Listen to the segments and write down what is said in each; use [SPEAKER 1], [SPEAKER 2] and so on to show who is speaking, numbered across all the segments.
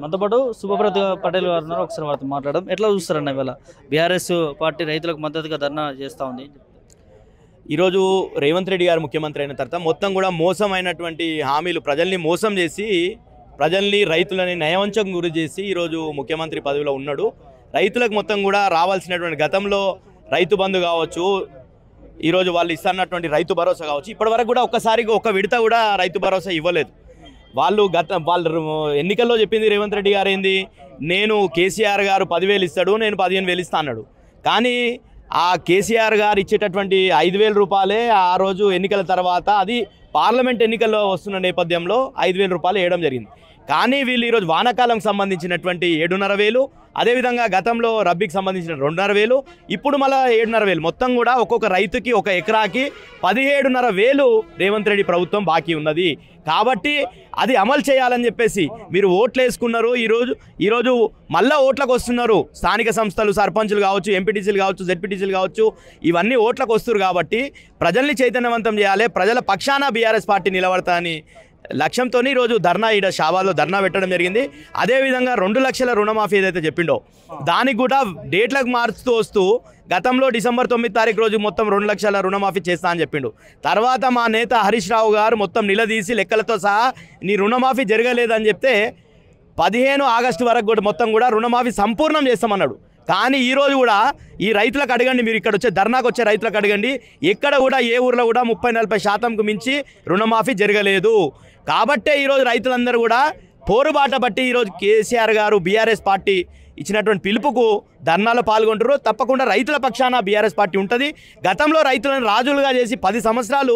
[SPEAKER 1] మనతో పాటు సుభప్రత పటేల్ గారు ఉన్నారు. ఒకసారి వారితో మాట్లాడడం. ఎట్లా చూస్తారన్న ఇవాళ బీఆర్ఎస్ పార్టీ రైతులకు మద్దతుగా ధర్నా చేస్తూ ఉంది?
[SPEAKER 2] ఈరోజు రేవంత్ రెడ్డి గారు ముఖ్యమంత్రి అయిన తర్వాత మొత్తం కూడా మోసమైనటువంటి హామీలు ప్రజల్ని మోసం చేసి ప్రజల్ని రైతులని నయవంచం గురి చేసి ఈరోజు ముఖ్యమంత్రి పదవిలో ఉన్నాడు. రైతులకు మొత్తం కూడా రావాల్సినటువంటి గతంలో రైతు బంధు కావచ్చు, ఈరోజు వాళ్ళు ఇస్తున్నటువంటి రైతు భరోసా కావచ్చు, ఇప్పటివరకు కూడా ఒక్కసారిగా ఒక విడత కూడా రైతు భరోసా ఇవ్వలేదు. వాళ్ళు ఎన్నికల్లో చెప్పింది రేవంత్ రెడ్డి గారు ఏంది, నేను కేసీఆర్ గారు 10,000 ఇస్తాడు, నేను 15,000 ఇస్తా అన్నాడు. కానీ ఆ కేసీఆర్ గారు ఇచ్చేటటువంటి 5,000 రూపాయలే ఆ రోజు ఎన్నికల తర్వాత, అది పార్లమెంట్ ఎన్నికల్లో వస్తున్న నేపథ్యంలో 5,000 రూపాయలు వేయడం జరిగింది. కానీ వీళ్ళు ఈరోజు వానాకాలం సంబంధించినటువంటి 7,500, అదేవిధంగా గతంలో రబ్బీకి సంబంధించిన 2,500, ఇప్పుడు మళ్ళీ 7,500, మొత్తం కూడా ఒక్కొక్క రైతుకి ఒక ఎకరాకి 17,500 రేవంత్ రెడ్డి ప్రభుత్వం బాకీ ఉన్నది. కాబట్టి అది అమలు చేయాలని చెప్పేసి మీరు ఓట్లు వేసుకున్నారు. ఈరోజు మళ్ళీ ఓట్లకు వస్తున్నారు. స్థానిక సంస్థలు సర్పంచులు కావచ్చు, ఎంపీటీసీలు కావచ్చు, జెడ్పీటీసీలు కావచ్చు, ఇవన్నీ ఓట్లకు వస్తున్నారు. కాబట్టి ప్రజల్ని చైతన్యవంతం చేయాలి, ప్రజల పక్షాన బీఆర్ఎస్ పార్టీ నిలబడతాని లక్ష్యంతో ఈరోజు ధర్నా షాబాద్లో ధర్నా పెట్టడం జరిగింది. అదేవిధంగా 2 లక్షల రుణమాఫీ ఏదైతే చెప్పిండో దానికి కూడా డేట్లకు మార్చుతూ వస్తూ గతంలో డిసెంబర్ 9 తారీఖు రోజు మొత్తం 2 లక్షల రుణమాఫీ చేస్తా అని చెప్పిండు. తర్వాత మా నేత హరీష్ రావు గారు మొత్తం నిలదీసి లెక్కలతో సహా నీ రుణమాఫీ జరగలేదని చెప్తే 15 ఆగస్టు వరకు కూడా మొత్తం కూడా రుణమాఫీ సంపూర్ణం చేస్తామన్నాడు. కానీ ఈరోజు కూడా ఈ రైతులకు అడగండి, మీరు ఇక్కడ వచ్చే ధర్నాకు వచ్చే రైతులకు అడగండి, ఎక్కడ కూడా ఏ ఊర్లో కూడా 30-40% మించి రుణమాఫీ జరగలేదు. కాబట్టే ఈరోజు రైతులందరూ కూడా పోరుబాట బట్టి ఈరోజు కేసీఆర్ గారు బీఆర్ఎస్ పార్టీ ఇచ్చినటువంటి పిలుపుకు ధర్నాలో పాల్గొంటారు. తప్పకుండా రైతుల పక్షాన బీఆర్ఎస్ పార్టీ ఉంటుంది. గతంలో రైతులను రాజులుగా చేసి 10 సంవత్సరాలు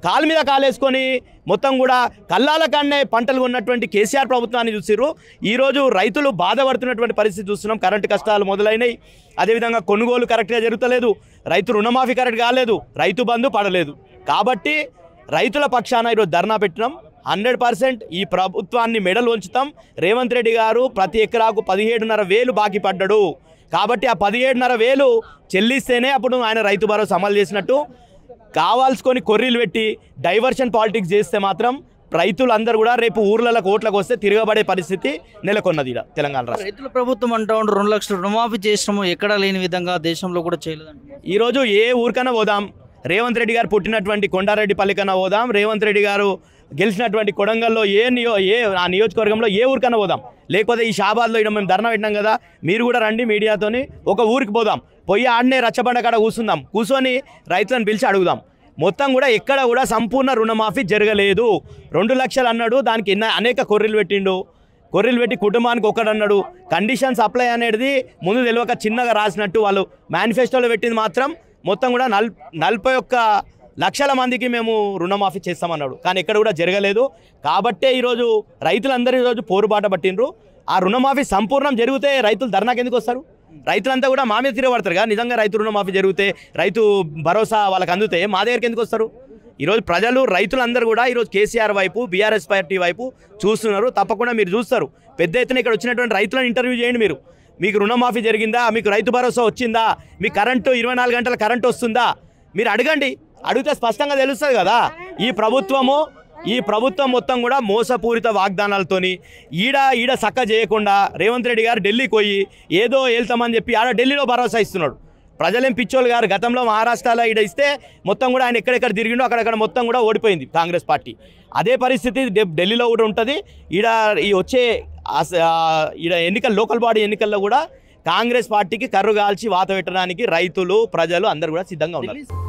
[SPEAKER 2] కాలు మీద కాలేసుకొని మొత్తం కూడా కల్లాల కాడనే పంటలు ఉన్నటువంటి కేసీఆర్ ప్రభుత్వాన్ని చూసిర్రు. ఈరోజు రైతులు బాధపడుతున్నటువంటి పరిస్థితి చూస్తున్నాం. కరెంటు కష్టాలు మొదలైనవి, అదేవిధంగా కొనుగోలు కరెక్ట్గా జరుగుతలేదు, రైతు రుణమాఫీ కరెక్ట్ కాలేదు, రైతు బంధు పడలేదు. కాబట్టి రైతుల పక్షాన ఈరోజు ధర్నా పెట్టినాం. 100% ఈ ప్రభుత్వాన్ని మెడలు ఉంచుతాం. రేవంత్ రెడ్డి గారు ప్రతి ఎకరాకు 17,500 బాకీ పడ్డాడు. కాబట్టి ఆ 17,500 చెల్లిస్తేనే అప్పుడు ఆయన రైతు భరోసా అమలు చేసినట్టు. కావాల్సుకొని కొర్రీలు పెట్టి డైవర్షన్ పాలిటిక్స్ చేస్తే మాత్రం రైతులందరూ కూడా రేపు ఊర్లకు ఓట్లకు వస్తే తిరగబడే పరిస్థితి నెలకొన్నది తెలంగాణ రాష్ట్రం.
[SPEAKER 1] రైతుల ప్రభుత్వం అంటూ 2 లక్షల రుణమాఫీ చేసినాము, ఎక్కడా లేని విధంగా దేశంలో కూడా చేయలేదండి.
[SPEAKER 2] ఈరోజు ఏ ఊరికైనా పోదాం, రేవంత్ రెడ్డి గారు పుట్టినటువంటి కొండారెడ్డి పల్లికన్నా పోదాం, రేవంత్ రెడ్డి గారు గెలిచినటువంటి కొడంగల్లో ఆ నియోజకవర్గంలో ఏ ఊరికన్నా పోదాం, లేకపోతే ఈ షాబాద్లో ఇక్కడ మేము ధర్నా పెట్టినాం కదా, మీరు కూడా రండి మీడియాతోని ఒక ఊరికి పోదాం, పోయి ఆడనే రచ్చబండ కాడ కూర్చొని రైతులను పిలిచి అడుగుదాం. మొత్తం కూడా ఎక్కడ కూడా సంపూర్ణ రుణమాఫీ జరగలేదు. 2 లక్షలు అన్నాడు, దానికి అనేక కొర్రీలు పెట్టి కుటుంబానికి ఒకటి అన్నాడు. కండిషన్స్ అప్లై అనేది ముందు తెలియక చిన్నగా రాసినట్టు వాళ్ళు మేనిఫెస్టోలో పెట్టింది మాత్రం మొత్తం కూడా 41 లక్షల మందికి మేము రుణమాఫీ చేస్తామన్నాడు. కానీ ఎక్కడ కూడా జరగలేదు. కాబట్టే ఈరోజు రైతులందరూ ఈరోజు పోరుబాట పట్టినరు. ఆ రుణమాఫీ సంపూర్ణం జరిగితే రైతులు ధర్నాకి ఎందుకు వస్తారు? రైతులంతా కూడా మా మీద తిరగబడతారు కదా. నిజంగా రైతు రుణమాఫీ జరిగితే, రైతు భరోసా వాళ్ళకి అందుతే మా దగ్గరికి ఎందుకు వస్తారు? ఈరోజు ప్రజలు రైతులందరూ కూడా ఈరోజు కేసీఆర్ వైపు, బీఆర్ఎస్ పార్టీ వైపు చూస్తున్నారు. తప్పకుండా మీరు చూస్తారు. పెద్ద ఎత్తున ఇక్కడ వచ్చినటువంటి రైతులను ఇంటర్వ్యూ చేయండి. మీకు రుణమాఫీ జరిగిందా, మీకు రైతు భరోసా వచ్చిందా, మీ కరెంటు 24 గంటల కరెంటు వస్తుందా, మీరు అడగండి. అడిగితే స్పష్టంగా తెలుస్తుంది కదా. ఈ ప్రభుత్వం మొత్తం కూడా మోసపూరిత వాగ్దానాలతోని ఈడ సక్క చేయకుండా రేవంత్ రెడ్డి గారు ఢిల్లీకి పోయి ఏదో వెళ్తామని చెప్పి ఆడ ఢిల్లీలో భరోసా ఇస్తున్నాడు. ప్రజలేం పిచ్చోళ్ళు గారు. గతంలో మహారాష్ట్రలో ఈడ ఇస్తే మొత్తం కూడా ఆయన ఎక్కడెక్కడ తిరిగిండో అక్కడక్కడ మొత్తం కూడా ఓడిపోయింది కాంగ్రెస్ పార్టీ. అదే పరిస్థితి ఢిల్లీలో కూడా ఉంటుంది. వచ్చే లోకల్ బాడీ ఎన్నికల్లో కూడా కాంగ్రెస్ పార్టీకి కర్రు కాల్చి వాత పెట్టడానికి రైతులు, ప్రజలు అందరూ కూడా సిద్ధంగా ఉన్నారు.